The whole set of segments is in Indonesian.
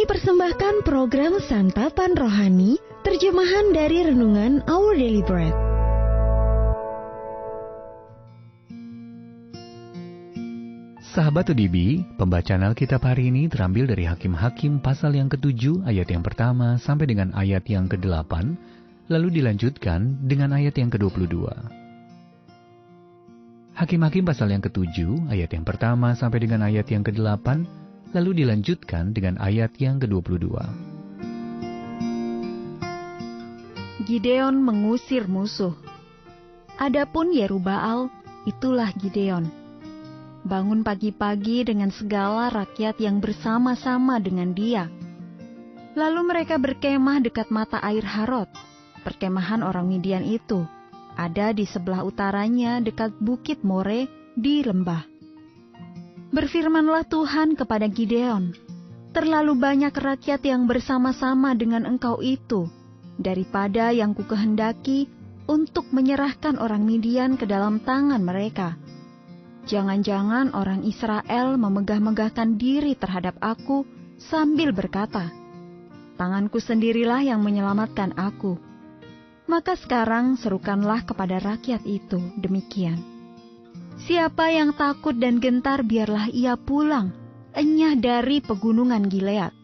Kami persembahkan program Santapan Rohani, terjemahan dari Renungan Our Daily Bread. Sahabat ODB, pembacaan Alkitab hari ini terambil dari Hakim-Hakim pasal yang ke-7 ayat yang pertama sampai dengan ayat yang ke-8, lalu dilanjutkan dengan ayat yang ke-22. Hakim-Hakim pasal yang ke-7 ayat yang pertama sampai dengan ayat yang ke-8, lalu dilanjutkan dengan ayat yang ke-22. Gideon mengusir musuh. Adapun Yerubbaal, itulah Gideon. Bangun pagi-pagi dengan segala rakyat yang bersama-sama dengan dia. Lalu mereka berkemah dekat mata air Harod, perkemahan orang Midian itu. Ada di sebelah utaranya dekat bukit More di lembah. Berfirmanlah Tuhan kepada Gideon, terlalu banyak rakyat yang bersama-sama dengan engkau itu, daripada yang kukehendaki untuk menyerahkan orang Midian ke dalam tangan mereka. Jangan-jangan orang Israel memegah-megahkan diri terhadap aku sambil berkata, tanganku sendirilah yang menyelamatkan aku. Maka sekarang serukanlah kepada rakyat itu demikian. Siapa yang takut dan gentar biarlah ia pulang, enyah dari pegunungan Gilead.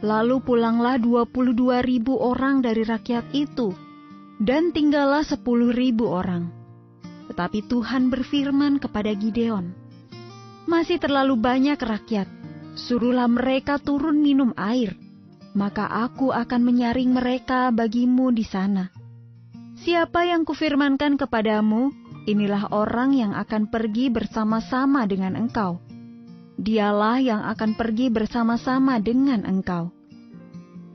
Lalu pulanglah 22.000 orang dari rakyat itu, dan tinggallah 10.000 orang. Tetapi Tuhan berfirman kepada Gideon, masih terlalu banyak rakyat, suruhlah mereka turun minum air, maka aku akan menyaring mereka bagimu di sana. Siapa yang kufirmankan kepadamu, inilah orang yang akan pergi bersama-sama dengan engkau. Dialah yang akan pergi bersama-sama dengan engkau.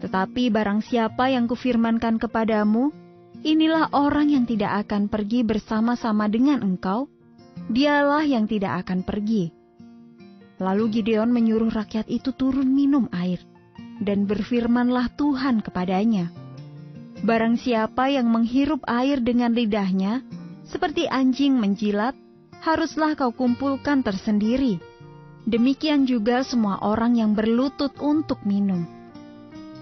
Tetapi barang siapa yang kufirmankan kepadamu, inilah orang yang tidak akan pergi bersama-sama dengan engkau, dialah yang tidak akan pergi. Lalu Gideon menyuruh rakyat itu turun minum air, dan berfirmanlah Tuhan kepadanya, barang siapa yang menghirup air dengan lidahnya, seperti anjing menjilat, haruslah kau kumpulkan tersendiri. Demikian juga semua orang yang berlutut untuk minum.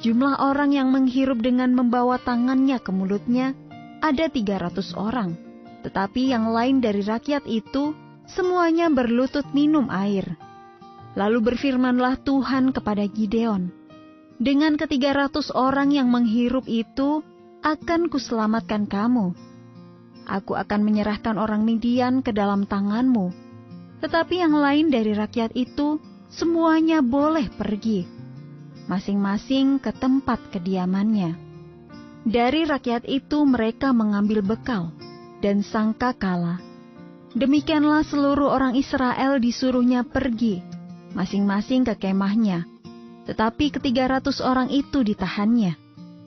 Jumlah orang yang menghirup dengan membawa tangannya ke mulutnya ada 300 orang. Tetapi yang lain dari rakyat itu, semuanya berlutut minum air. Lalu berfirmanlah Tuhan kepada Gideon, dengan ke-300 orang yang menghirup itu, akan kuselamatkan kamu. Aku akan menyerahkan orang Midian ke dalam tanganmu. Tetapi yang lain dari rakyat itu, semuanya boleh pergi, masing-masing ke tempat kediamannya. Dari rakyat itu mereka mengambil bekal, dan sangka kalah. Demikianlah seluruh orang Israel disuruhnya pergi, masing-masing ke kemahnya. Tetapi ke-300 orang itu ditahannya.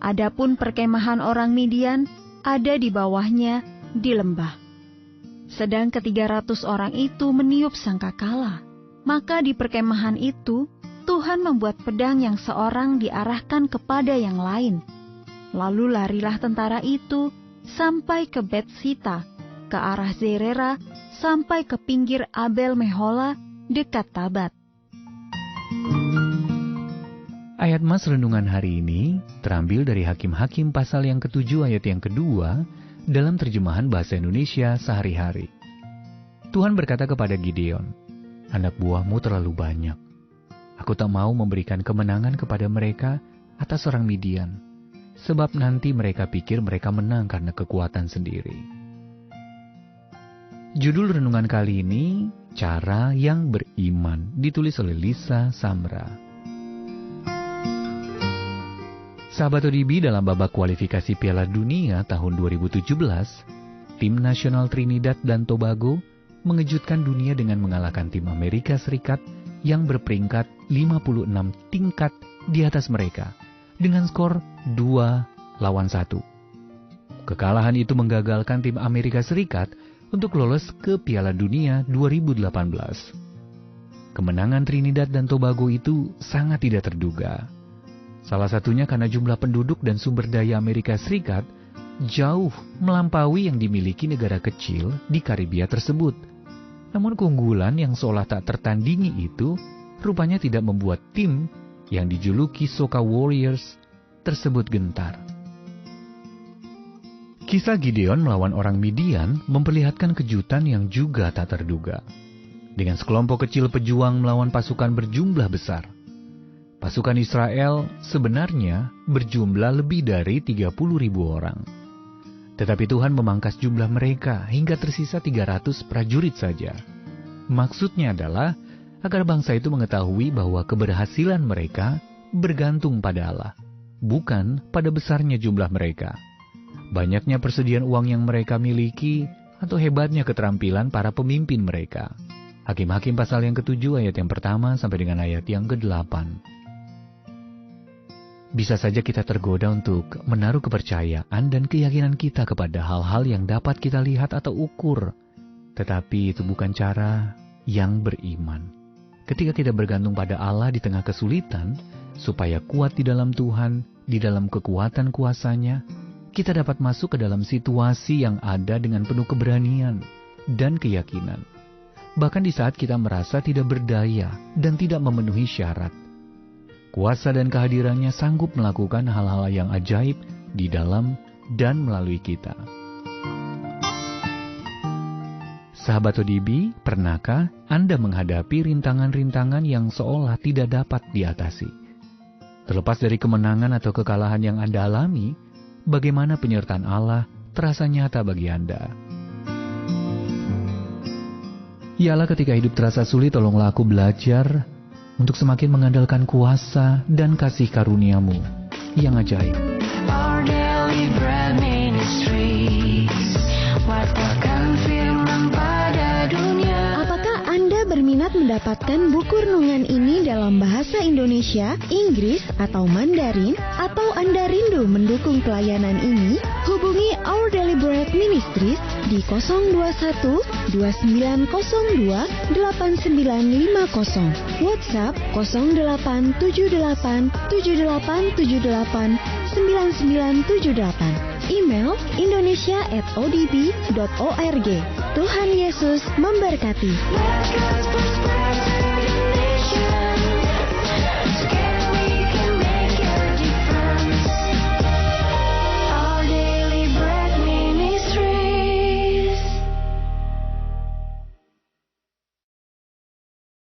Adapun perkemahan orang Midian ada di bawahnya, di lembah. Sedang ke-300 orang itu meniup sangkakala. Maka di perkemahan itu, Tuhan membuat pedang yang seorang diarahkan kepada yang lain. Lalu larilah tentara itu sampai ke Bet-sita, ke arah Zerera, sampai ke pinggir Abel Mehola, dekat Tabat. Ayat Mas renungan hari ini terambil dari Hakim-Hakim pasal yang ke-7 ayat yang kedua, dalam terjemahan bahasa Indonesia sehari-hari. Tuhan berkata kepada Gideon, anak buahmu terlalu banyak. Aku tak mau memberikan kemenangan kepada mereka atas orang Midian, sebab nanti mereka pikir mereka menang karena kekuatan sendiri. Judul renungan kali ini, Cara yang Beriman, ditulis oleh Lisa Samra. Sahabat ODB, dalam babak kualifikasi Piala Dunia tahun 2017, tim nasional Trinidad dan Tobago mengejutkan dunia dengan mengalahkan tim Amerika Serikat yang berperingkat 56 tingkat di atas mereka dengan skor 2-1. Kekalahan itu menggagalkan tim Amerika Serikat untuk lolos ke Piala Dunia 2018. Kemenangan Trinidad dan Tobago itu sangat tidak terduga. Salah satunya karena jumlah penduduk dan sumber daya Amerika Serikat jauh melampaui yang dimiliki negara kecil di Karibia tersebut. Namun keunggulan yang seolah tak tertandingi itu rupanya tidak membuat tim yang dijuluki Soka Warriors tersebut gentar. Kisah Gideon melawan orang Midian memperlihatkan kejutan yang juga tak terduga. Dengan sekelompok kecil pejuang melawan pasukan berjumlah besar. Pasukan Israel sebenarnya berjumlah lebih dari 30.000 orang. Tetapi Tuhan memangkas jumlah mereka hingga tersisa 300 prajurit saja. Maksudnya adalah agar bangsa itu mengetahui bahwa keberhasilan mereka bergantung pada Allah, bukan pada besarnya jumlah mereka, banyaknya persediaan uang yang mereka miliki, atau hebatnya keterampilan para pemimpin mereka. Hakim-Hakim pasal yang ke-7 ayat yang pertama sampai dengan ayat yang ke-8. Bisa saja kita tergoda untuk menaruh kepercayaan dan keyakinan kita kepada hal-hal yang dapat kita lihat atau ukur. Tetapi itu bukan cara yang beriman. Ketika kita bergantung pada Allah di tengah kesulitan, supaya kuat di dalam Tuhan, di dalam kekuatan kuasa-Nya, kita dapat masuk ke dalam situasi yang ada dengan penuh keberanian dan keyakinan. Bahkan di saat kita merasa tidak berdaya dan tidak memenuhi syarat. Kuasa dan kehadirannya sanggup melakukan hal-hal yang ajaib di dalam dan melalui kita. Sahabat ODB, pernahkah Anda menghadapi rintangan-rintangan yang seolah tidak dapat diatasi? Terlepas dari kemenangan atau kekalahan yang Anda alami, bagaimana penyertaan Allah terasa nyata bagi Anda? Ya Allah, ketika hidup terasa sulit, tolonglah aku belajar untuk semakin mengandalkan kuasa dan kasih karunia-Mu yang ajaib. Our Daily Bread Ministries, watakkan firman pada dunia. Apakah Anda berminat mendapatkan buku renungan ini dalam bahasa Indonesia, Inggris, atau Mandarin? Atau Anda rindu mendukung pelayanan ini? Hubungi Our Daily Bread Ministries di 021 2902 8950, WhatsApp 0878 7878 9978, email indonesia@odb.org. Tuhan Yesus memberkati. Let God's prosperity